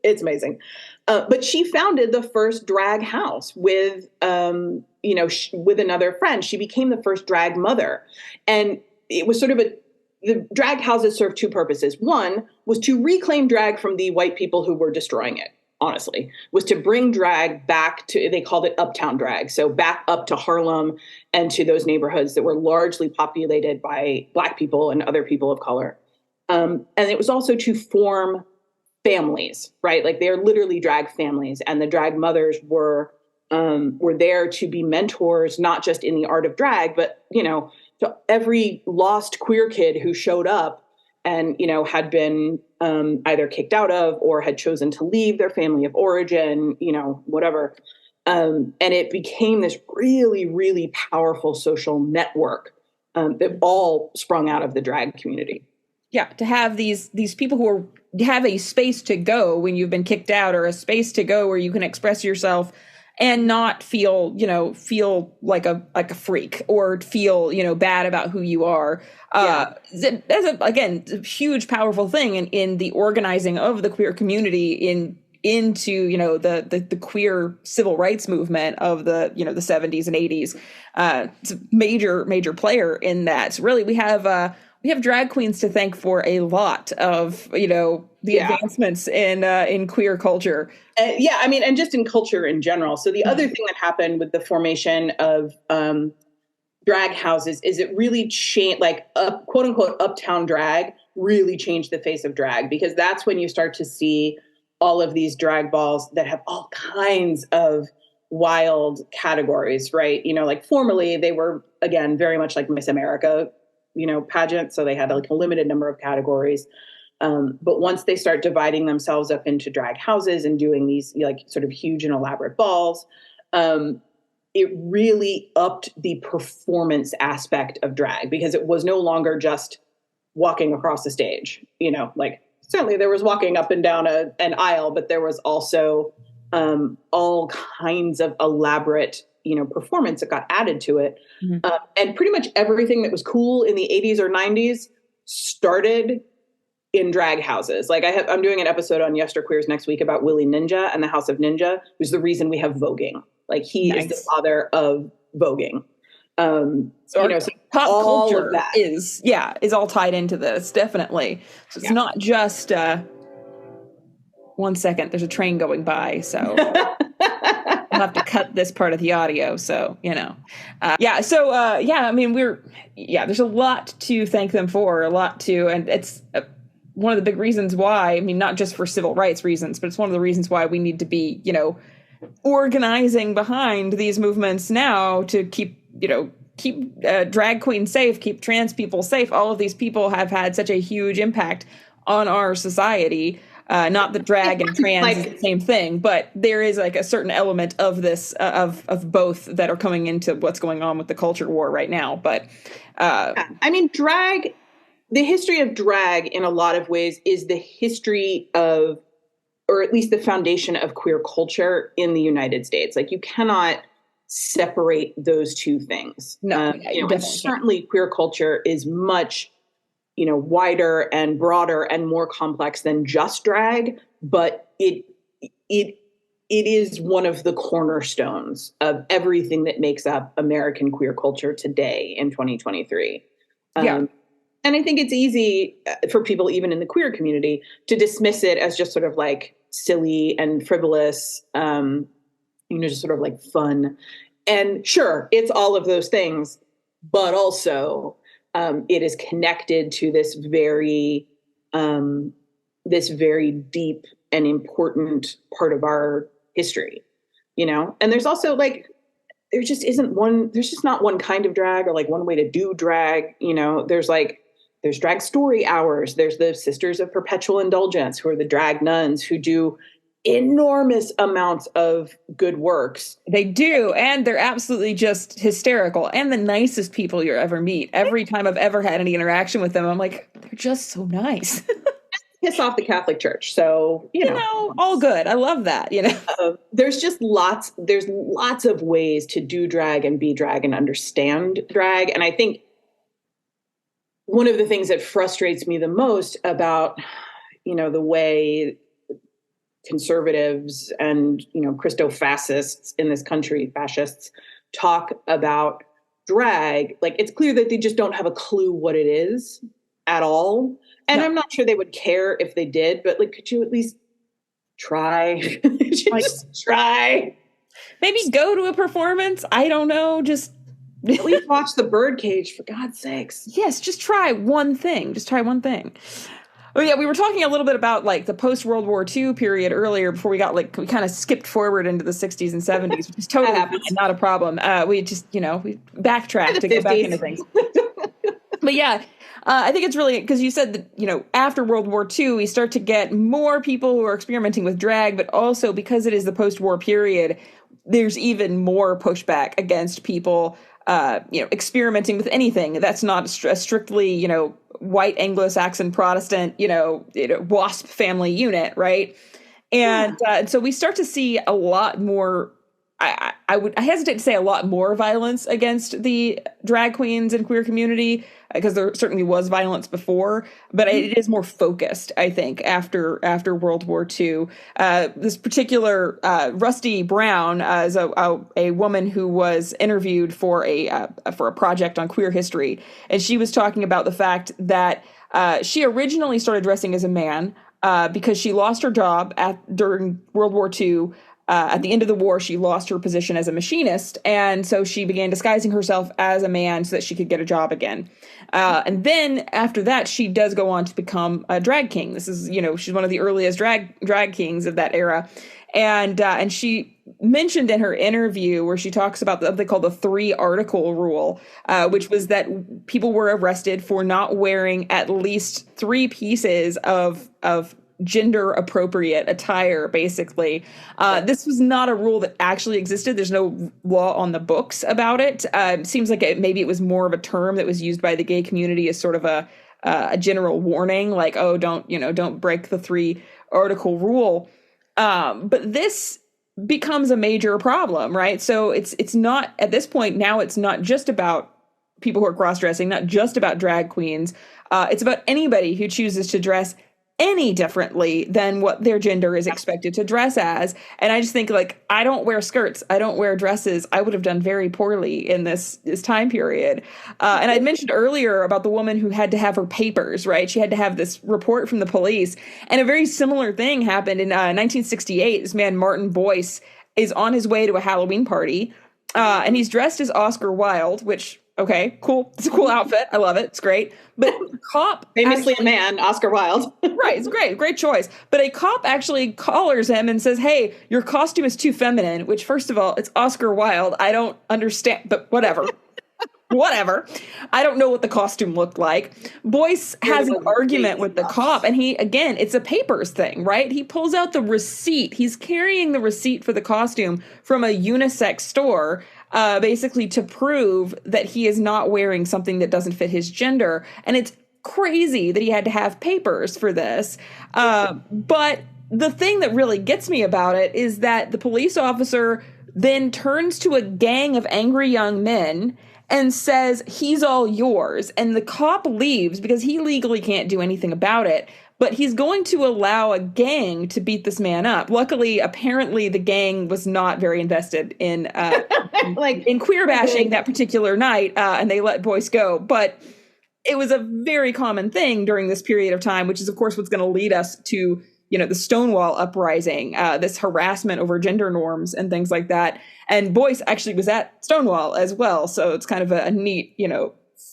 It's amazing. But she founded the first drag house with, with another friend. She became the first drag mother. And it was sort of the drag houses served two purposes. One was to reclaim drag from the white people who were destroying it, honestly, was to bring drag back to, they called it uptown drag. So back up to Harlem and to those neighborhoods that were largely populated by Black people and other people of color. And it was also to form families, right? Like, they're literally drag families, and the drag mothers were there to be mentors, not just in the art of drag, but, to every lost queer kid who showed up and, had been either kicked out of or had chosen to leave their family of origin, whatever. And it became this really, really powerful social network that all sprung out of the drag community. Yeah, to have these people who have a space to go when you've been kicked out, or a space to go where you can express yourself and not feel like a freak, or feel, bad about who you are. That's a huge, powerful thing in the organizing of the queer community into the queer civil rights movement of the 70s and 80s. It's a major player in that. So really, we have drag queens to thank for a lot of the advancements in queer culture. And just in culture in general. So the other thing that happened with the formation of drag houses is it really changed, like, quote unquote uptown drag really changed the face of drag, because that's when you start to see all of these drag balls that have all kinds of wild categories, right? Like, formerly they were, again, very much like Miss America, pageant. So they had like a limited number of categories. But once they start dividing themselves up into drag houses and doing these like sort of huge and elaborate balls, it really upped the performance aspect of drag, because it was no longer just walking across the stage. Like, certainly there was walking up and down an aisle, but there was also all kinds of elaborate performance that got added to it. Mm-hmm. And pretty much everything that was cool in the 80s or 90s started in drag houses. Like, I'm doing an episode on Yesterqueers next week about Willie Ninja and the House of Ninja, who's the reason we have voguing. Like, he is the father of voguing. So pop all culture of that is all tied into this, definitely. So it's not just 1 second, there's a train going by, so I'll have to cut this part of the audio. So, there's a lot to thank them for, and it's one of the big reasons why, not just for civil rights reasons, but it's one of the reasons why we need to be, organizing behind these movements now to keep drag queens safe, keep trans people safe. All of these people have had such a huge impact on our society. Not that drag and trans is the same thing, but there is like a certain element of this, of both, that are coming into what's going on with the culture war right now. But drag, the history of drag in a lot of ways is the history of, or at least the foundation of, queer culture in the United States. Like, you cannot separate those two things. No, and certainly queer culture is much wider and broader and more complex than just drag, but it is one of the cornerstones of everything that makes up American queer culture today in 2023. And I think it's easy for people, even in the queer community, to dismiss it as just sort of like silly and frivolous, just sort of like fun. And sure, it's all of those things, but also it is connected to this very deep and important part of our history, and there's also like, there's just not one kind of drag, or like one way to do drag. There's drag story hours. There's the Sisters of Perpetual Indulgence, who are the drag nuns who do enormous amounts of good works. They do, and they're absolutely just hysterical and the nicest people you'll ever meet. Every time I've ever had any interaction with them, I'm like, they're just so nice. Piss off the Catholic Church. So, all good. I love that, there's lots of ways to do drag and be drag and understand drag. And I think one of the things that frustrates me the most about, the way conservatives and, Christo-fascists in this country, fascists, talk about drag, like it's clear that they just don't have a clue what it is at all. And no. I'm not sure they would care if they did, but like, could you at least try? Just try. Maybe go to a performance. I don't know. Just at least watch the Birdcage, for God's sakes. Yes, just try one thing. Just try one thing. Oh yeah, we were talking a little bit about like the post-World War II period earlier before we kind of skipped forward into the 60s and 70s, which is totally not a problem. We just, we backtracked to get back into things. But yeah, I think it's really, because you said that, after World War II, we start to get more people who are experimenting with drag, but also because it is the post-war period, there's even more pushback against people, experimenting with anything that's not a strictly, white Anglo-Saxon Protestant, WASP family unit, right? And so we start to see a lot more, I hesitate to say a lot more violence against the drag queens and queer community, because there certainly was violence before, but it is more focused, I think, after World War II. This particular Rusty Brown is a woman who was interviewed for a project on queer history, and she was talking about the fact that she originally started dressing as a man because she lost her job during World War II. At the end of the war, she lost her position as a machinist, and so she began disguising herself as a man so that she could get a job again. And then after that, she does go on to become a drag king. This is, she's one of the earliest drag kings of that era. And she mentioned in her interview where she talks about what they call the 3-article rule, which was that people were arrested for not wearing at least 3 pieces of gender appropriate attire, basically. This was not a rule that actually existed. There's no law on the books about it. It seems like maybe it was more of a term that was used by the gay community as sort of a general warning, like, oh, don't break the 3-article rule. But this becomes a major problem, right? So it's not, at this point now, it's not just about people who are cross-dressing, not just about drag queens. It's about anybody who chooses to dress any differently than what their gender is expected to dress as. And I just think, like, I don't wear skirts, I don't wear dresses. I would have done very poorly in this time period. And I'd mentioned earlier about the woman who had to have her papers, right? She had to have this report from the police. And a very similar thing happened in 1968. This man, Martin Boyce, is on his way to a Halloween party. And he's dressed as Oscar Wilde, which, okay, cool. It's a cool outfit. I love it. It's great. But a cop... Famously a man, Oscar Wilde. Right. It's great. Great choice. But a cop actually collars him and says, hey, your costume is too feminine, which, first of all, it's Oscar Wilde. I don't understand, but whatever. Whatever. I don't know what the costume looked like. Boyce has an argument with the cop, and again, it's a papers thing, right? He pulls out the receipt. He's carrying the receipt for the costume from a unisex store, basically to prove that he is not wearing something that doesn't fit his gender. And it's crazy that he had to have papers for this. But the thing that really gets me about it is that the police officer then turns to a gang of angry young men and says, he's all yours. And the cop leaves because he legally can't do anything about it. But he's going to allow a gang to beat this man up. Luckily, apparently, the gang was not very invested in in queer bashing that particular night, and they let Boyce go. But it was a very common thing during this period of time, which is, of course, what's going to lead us to, the Stonewall uprising, this harassment over gender norms and things like that. And Boyce actually was at Stonewall as well, so it's kind of a neat,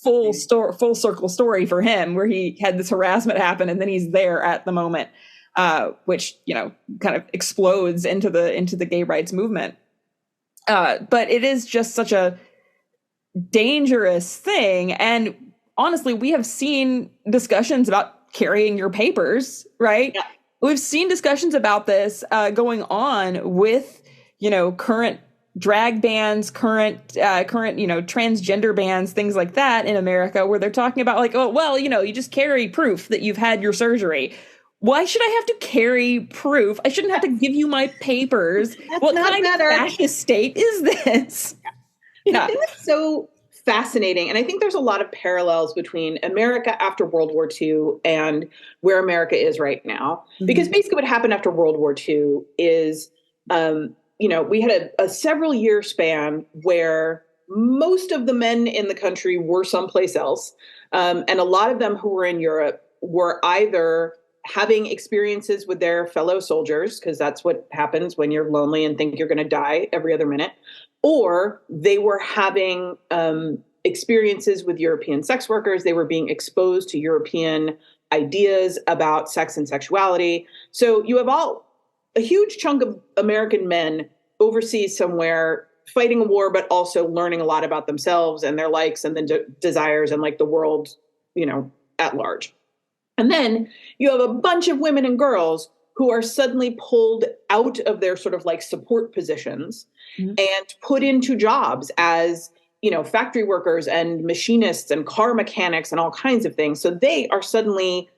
full circle story for him, where he had this harassment happen and then he's there at the moment, which kind of explodes into the gay rights movement. But it is just such a dangerous thing, and honestly, we have seen discussions about carrying your papers, right? Yeah. We've seen discussions about this going on with, current drag bans, current, transgender bans, things like that in America, where they're talking about like, oh, well, you just carry proof that you've had your surgery. Why should I have to carry proof? I shouldn't have to give you my papers. What kind of fascist state is this? Yeah. I think that's so fascinating. And I think there's a lot of parallels between America after World War II and where America is right now. Because basically what happened after World War II is, we had a several year span where most of the men in the country were someplace else. And a lot of them who were in Europe were either having experiences with their fellow soldiers, because that's what happens when you're lonely and think you're going to die every other minute, or they were having experiences with European sex workers. They were being exposed to European ideas about sex and sexuality. So you have a huge chunk of American men overseas somewhere fighting a war, but also learning a lot about themselves and their likes and the desires and like the world, at large. And then you have a bunch of women and girls who are suddenly pulled out of their sort of like support positions and put into jobs as, factory workers and machinists and car mechanics and all kinds of things. So they are suddenly,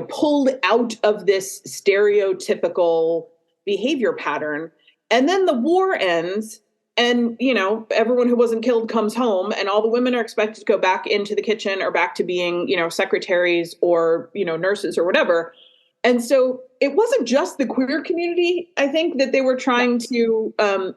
pulled out of this stereotypical behavior pattern. And then the war ends. And, everyone who wasn't killed comes home and all the women are expected to go back into the kitchen or back to being, secretaries or, nurses or whatever. And so it wasn't just the queer community, I think, that they were trying to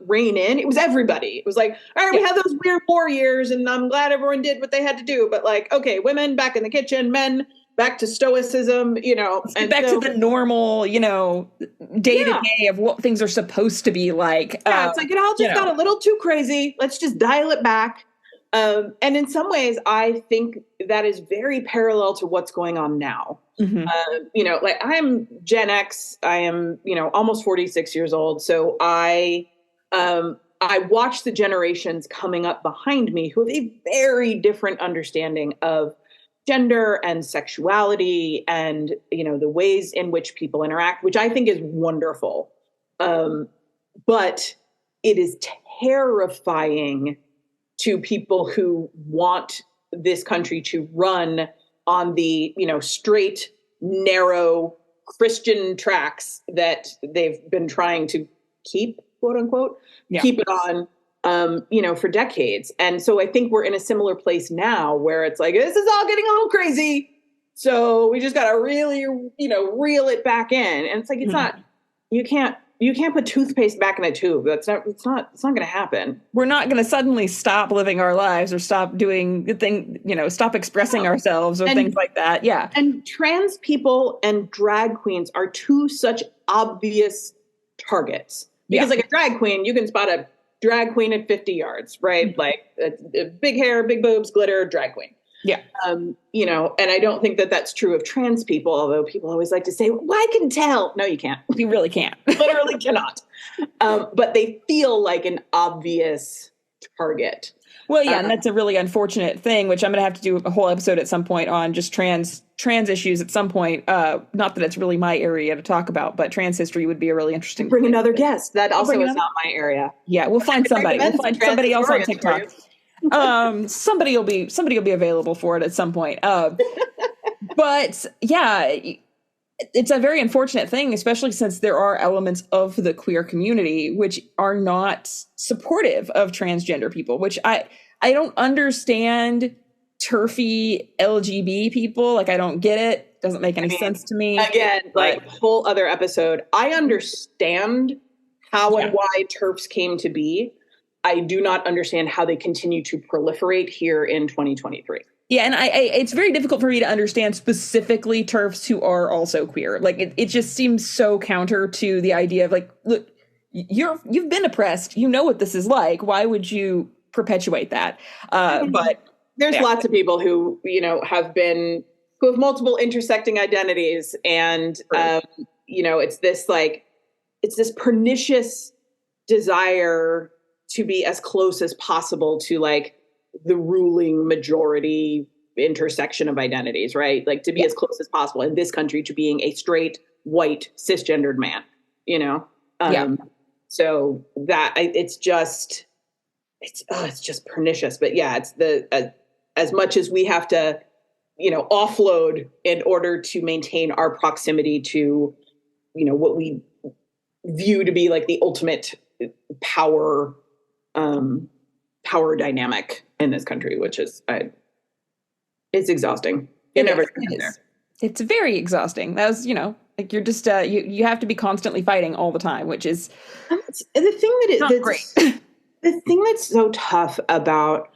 rein in. It was everybody. It was like, all right, we had those weird war years and I'm glad everyone did what they had to do. But like, okay, women back in the kitchen, men back to stoicism, and back to the normal, day to day of what things are supposed to be like. Yeah, it's like it all just got a little too crazy. Let's just dial it back. And in some ways, I think that is very parallel to what's going on now. Like I'm Gen X. I am, almost 46 years old. So I watch the generations coming up behind me who have a very different understanding of gender and sexuality and, the ways in which people interact, which I think is wonderful. But it is terrifying to people who want this country to run on the, straight, narrow Christian tracks that they've been trying to keep, quote unquote, keep it on. For decades. And so I think we're in a similar place now where it's like, this is all getting a little crazy. So we just got to really, reel it back in. And it's like, it's not, you can't put toothpaste back in a tube. It's not going to happen. We're not going to suddenly stop living our lives or stop doing the thing, stop expressing ourselves or things like that. Yeah. And trans people and drag queens are two such obvious targets because like a drag queen, you can spot a drag queen at 50 yards, right? Like big hair, big boobs, glitter, drag queen. Yeah. And I don't think that that's true of trans people, although people always like to say, well, I can tell. No, you can't. You really can't. Literally cannot. But they feel like an obvious target. Well, yeah, and that's a really unfortunate thing, which I'm going to have to do a whole episode at some point on just trans issues at some point. Not that it's really my area to talk about, but trans history would be a really interesting. Bring another guest. That also is not my area. Yeah, we'll find somebody. We'll find somebody else on TikTok. Somebody will be available for it at some point. But yeah, it's a very unfortunate thing, especially since there are elements of the queer community which are not supportive of transgender people, which I don't understand. Turfy LGBT people, like I don't get it. Doesn't make any sense to me. Again, like whole other episode. I understand how and why TERFs came to be. I do not understand how they continue to proliferate here in 2023. Yeah, and it's very difficult for me to understand specifically TERFs who are also queer. Like it just seems so counter to the idea of like, look, you've been oppressed. You know what this is like. Why would you perpetuate that? But there's lots of people who, who have multiple intersecting identities. And, it's this pernicious desire to be as close as possible to like the ruling majority intersection of identities, right? Like to be as close as possible in this country to being a straight, white, cisgendered man, you know? So that it's just pernicious. But yeah, it's as much as we have to, you know, offload in order to maintain our proximity to, you know, what we view to be like the ultimate power dynamic in this country, which is it's exhausting. It's very exhausting. That was, you know, like you're just you have to be constantly fighting all the time, which is the thing that's great. The thing that's so tough about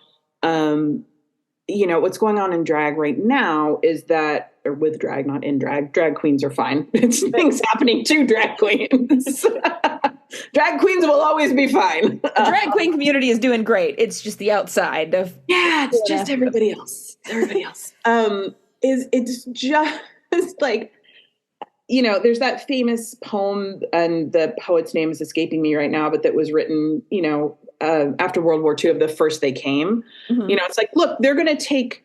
you know, what's going on in drag right now is that, or with drag, not in drag queens are fine. It's things happening to drag queens. Drag queens will always be fine. The drag queen community is doing great. It's just the outside of it's just everybody else. It's just like, you know, there's that famous poem, and the poet's name is escaping me right now, but that was written, you know, after World War II of The First They Came. You know, it's like, look, they're going to take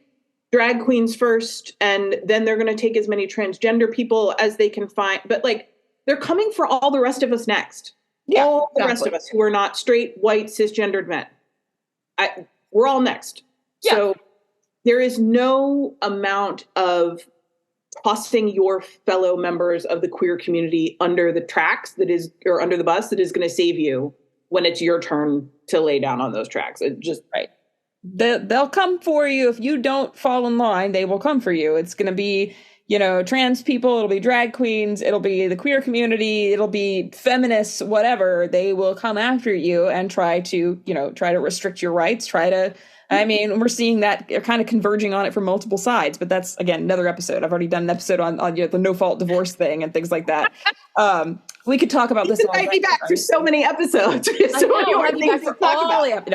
drag queens first, and then they're going to take as many transgender people as they can find. But like, they're coming for all the rest of us next. Yeah, all the rest of us who are not straight, white, cisgendered men. We're all next. Yeah. So there is no amount of tossing your fellow members of the queer community under the tracks or under the bus that is going to save you when it's your turn to lay down on those tracks. It just they'll come for you. If you don't fall in line, they will come for you. It's going to be, you know, trans people, it'll be drag queens, it'll be the queer community, it'll be feminists, whatever. They will come after you and try to restrict your rights, I mean, we're seeing that they're kind of converging on it from multiple sides, but that's, again, another episode. I've already done an episode on you know, the no-fault divorce thing and things like that. We could talk about this. You might be back for so many episodes. So many more things to talk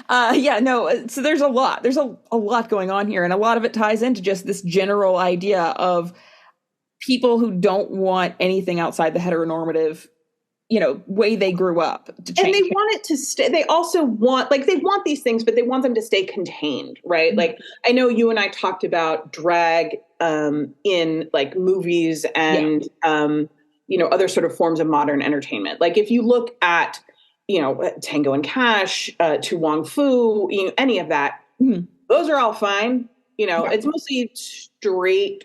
about. So there's a lot. There's a lot going on here, and a lot of it ties into just this general idea of people who don't want anything outside the heteronormative, you know, way they grew up to change. And they want it to stay. They also want, like, they want these things, but they want them to stay contained, right? Mm-hmm. Like, I know you and I talked about drag in like movies and, you know, other sort of forms of modern entertainment. Like if you look at, you know, Tango and Cash, To Wong Fu, you know, any of that, those are all fine. You know, it's mostly straight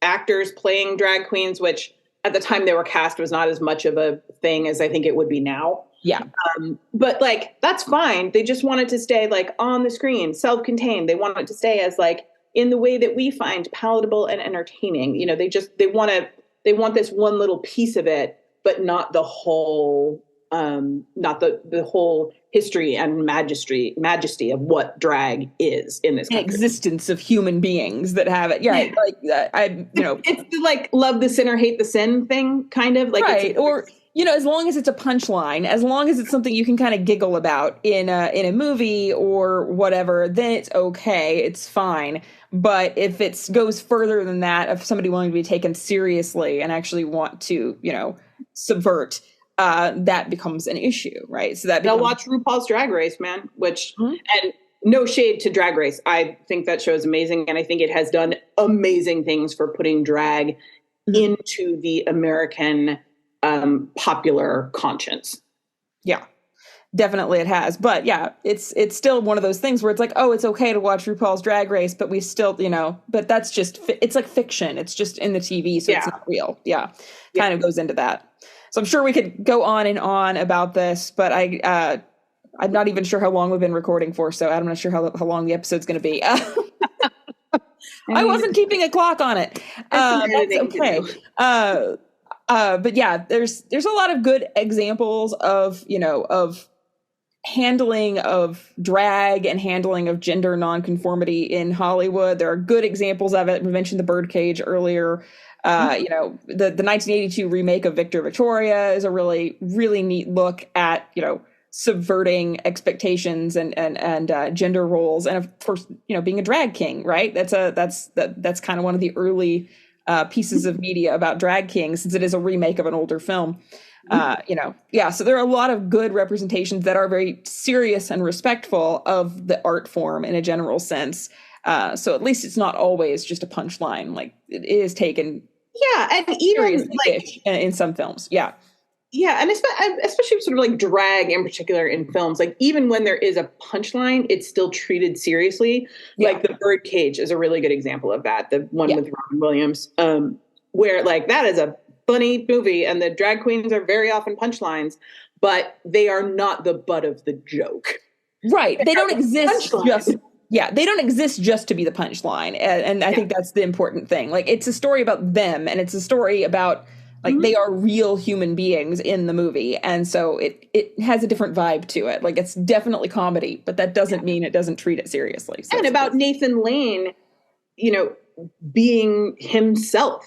actors playing drag queens, which at the time they were cast was not as much of a thing as I think it would be now. Yeah. But like, that's fine. They just want it to stay like on the screen, self-contained. They want it to stay as like in the way that we find palatable and entertaining. You know, they want this one little piece of it, but not the whole, not the whole history and majesty of what drag is in this country. Existence of human beings that have it. Yeah. Like you know, it's the, like, love the sinner, hate the sin thing, kind of like, right. Or, you know, as long as it's a punchline, as long as it's something you can kind of giggle about in a movie or whatever, then it's okay. It's fine. But if it goes further than that, of somebody wanting to be taken seriously and actually want to, you know, subvert, that becomes an issue, right? So they'll watch RuPaul's Drag Race, man, which, and no shade to Drag Race. I think that show is amazing. And I think it has done amazing things for putting drag into the American popular conscience. Yeah, definitely it has. But yeah, it's still one of those things where it's like, oh, it's okay to watch RuPaul's Drag Race, but we still, you know, but that's just, it's like fiction. It's just in the TV, so it's not real. Yeah, kind of goes into that. So I'm sure we could go on and on about this, but I'm not even sure how long we've been recording for, so I'm not sure how long the episode's going to be. I wasn't keeping a clock on it. That's okay. But yeah, there's a lot of good examples of, you know, of handling of drag and handling of gender nonconformity in Hollywood. There are good examples of it. We mentioned The Birdcage earlier. You know, the 1982 remake of Victor Victoria is a really, really neat look at, you know, subverting expectations and gender roles, and of course, you know, being a drag king, right? That's kind of one of the early pieces of media about drag kings, since it is a remake of an older film. You know, so there are a lot of good representations that are very serious and respectful of the art form in a general sense. So at least it's not always just a punchline. Like it is taken and even like in some films. Yeah. Yeah, and especially sort of like drag in particular in films, like even when there is a punchline, it's still treated seriously. Yeah. Like The Birdcage is a really good example of that. The one with Robin Williams, where like that is a funny movie, and the drag queens are very often punchlines, but they are not the butt of the joke. Right. They don't exist they don't exist just to be the punchline. And I think that's the important thing. Like it's a story about them, and it's a story about like they are real human beings in the movie. And so it has a different vibe to it. Like it's definitely comedy, but that doesn't mean it doesn't treat it seriously. So and about Nathan Lane, being himself,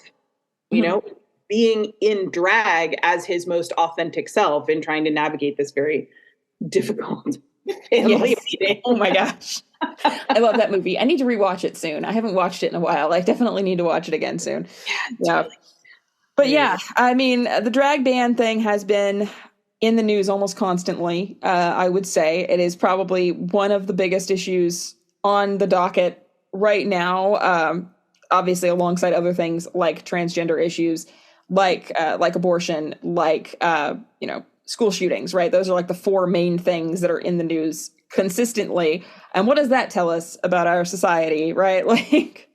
being in drag as his most authentic self and trying to navigate this very difficult family meeting. Oh my gosh. I love that movie. I need to rewatch it soon. I haven't watched it in a while. I definitely need to watch it again soon. Yeah. But yeah, I mean, the drag ban thing has been in the news almost constantly. I would say it is probably one of the biggest issues on the docket right now. Obviously, alongside other things like transgender issues, like abortion, like school shootings. Right, those are like the four main things that are in the news consistently. And what does that tell us about our society? Right, like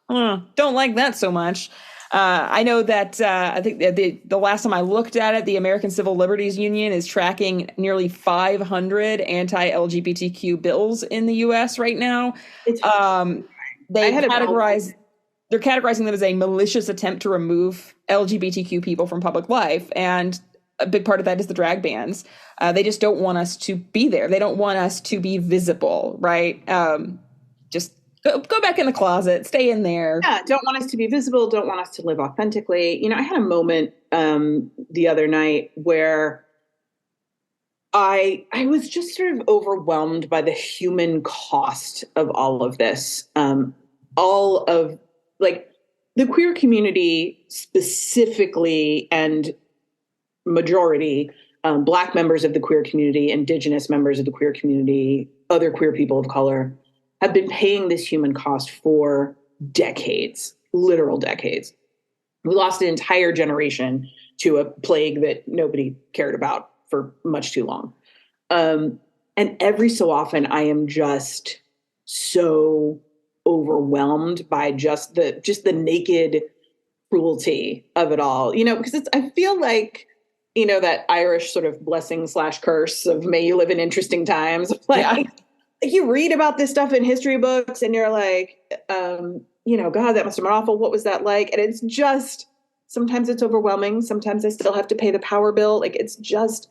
don't like that so much. I know that I think the last time I looked at it, the American Civil Liberties Union is tracking nearly 500 anti-LGBTQ bills in the U.S. right now. They're categorizing them as a malicious attempt to remove LGBTQ people from public life, and a big part of that is the drag bans. They just don't want us to be there. They don't want us to be visible, right? Just go back in the closet, stay in there. Yeah, don't want us to be visible, don't want us to live authentically. I had a moment the other night where I was just sort of overwhelmed by the human cost of all of this. All of like the queer community specifically, and majority Black members of the queer community, Indigenous members of the queer community, other queer people of color, have been paying this human cost for decades, literal decades. We lost an entire generation to a plague that nobody cared about for much too long. And every so often I am just so overwhelmed by just the naked cruelty of it all, because I feel like, that Irish sort of blessing / curse of may you live in interesting times. Like you read about this stuff in history books and you're like, God, that must have been awful. What was that like? And it's just, sometimes it's overwhelming. Sometimes I still have to pay the power bill. Like it's just,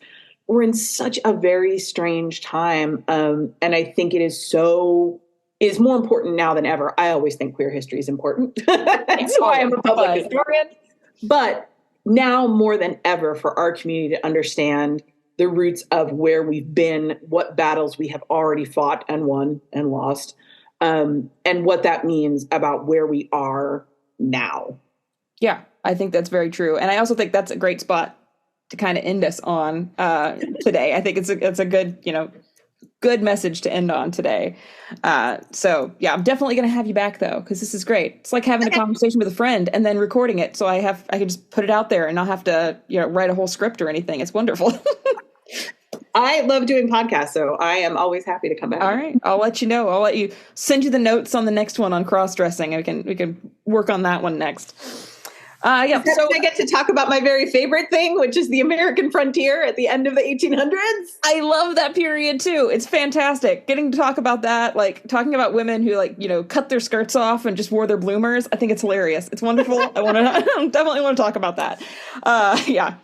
we're in such a very strange time. And I think it is more important now than ever. I always think queer history is important. That's why I'm a public historian. But now more than ever for our community to understand the roots of where we've been, what battles we have already fought and won and lost, and what that means about where we are now. Yeah, I think that's very true. And I also think that's a great spot to kind of end us on today. I think it's a good, good message to end on today. So yeah, I'm definitely going to have you back though, because this is great. It's like having a conversation with a friend and then recording it. So I can just put it out there and not have to, write a whole script or anything. It's wonderful. I love doing podcasts, so I am always happy to come back. All right. I'll let you know. I'll let you send you the notes on the next one on cross-dressing. We can work on that one next. So I get to talk about my very favorite thing, which is the American frontier at the end of the 1800s. I love that period too. It's fantastic. Getting to talk about that, like talking about women who cut their skirts off and just wore their bloomers. I think it's hilarious. It's wonderful. I definitely want to talk about that. Yeah.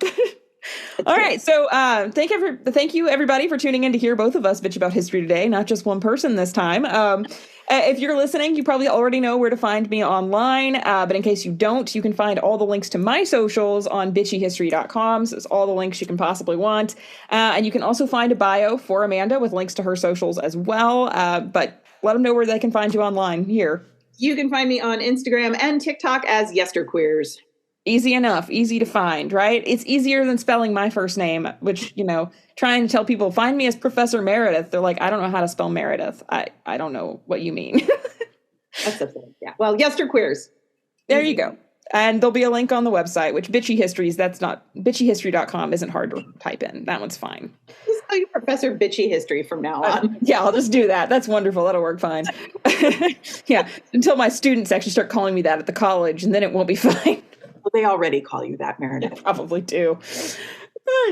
All right. So thank you everybody for tuning in to hear both of us bitch about history today, not just one person this time. If you're listening, you probably already know where to find me online. But in case you don't, you can find all the links to my socials on bitchyhistory.com. So it's all the links you can possibly want. And you can also find a bio for Amanda with links to her socials as well. But let them know where they can find you online here. You can find me on Instagram and TikTok as Yesterqueers. Easy enough, easy to find, right? It's easier than spelling my first name, which, trying to tell people, find me as Professor Meredith. They're like, I don't know how to spell Meredith. I don't know what you mean. That's the thing. Yeah. Well, yesterqueers. There you go. And there'll be a link on the website, which bitchyhistory.com isn't hard to type in. That one's fine. Just call you Professor Bitchy History from now on. Yeah, I'll just do that. That's wonderful. That'll work fine. Yeah, until my students actually start calling me that at the college, and then it won't be fine. Well, they already call you that, Meredith. They probably do.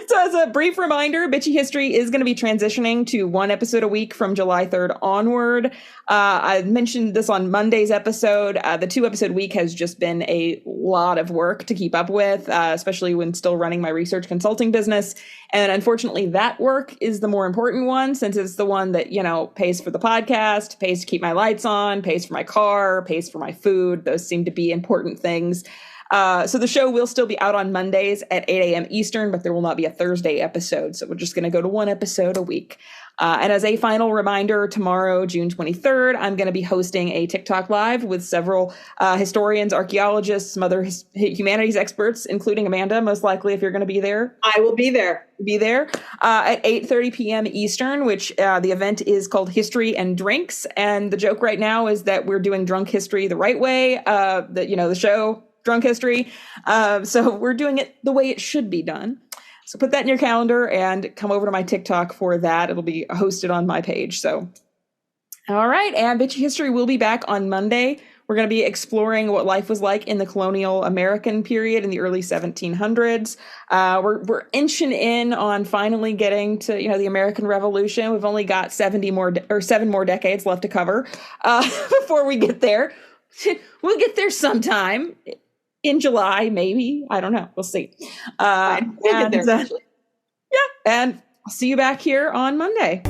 So as a brief reminder, Bitchy History is going to be transitioning to one episode a week from July 3rd onward. I mentioned this on Monday's episode. The 2-episode week has just been a lot of work to keep up with, especially when still running my research consulting business. And unfortunately, that work is the more important one, since it's the one that, pays for the podcast, pays to keep my lights on, pays for my car, pays for my food. Those seem to be important things. So the show will still be out on Mondays at 8 a.m. Eastern, but there will not be a Thursday episode. So we're just going to go to one episode a week. And as a final reminder, tomorrow, June 23rd, I'm going to be hosting a TikTok live with several historians, archaeologists, some other humanities experts, including Amanda, most likely, if you're going to be there. I will be there. At 8:30 p.m. Eastern, which the event is called History and Drinks. And the joke right now is that we're doing drunk history the right way. The show Drunk History. So we're doing it the way it should be done. So put that in your calendar and come over to my TikTok for that. It'll be hosted on my page. So, all right. And Bitchy History will be back on Monday. We're going to be exploring what life was like in the colonial American period in the early 1700s. We're inching in on finally getting to, the American Revolution. We've only got 7 more decades left to cover before we get there. We'll get there sometime. In July, maybe. I don't know. We'll see. We'll get there eventually. Yeah. And I'll see you back here on Monday.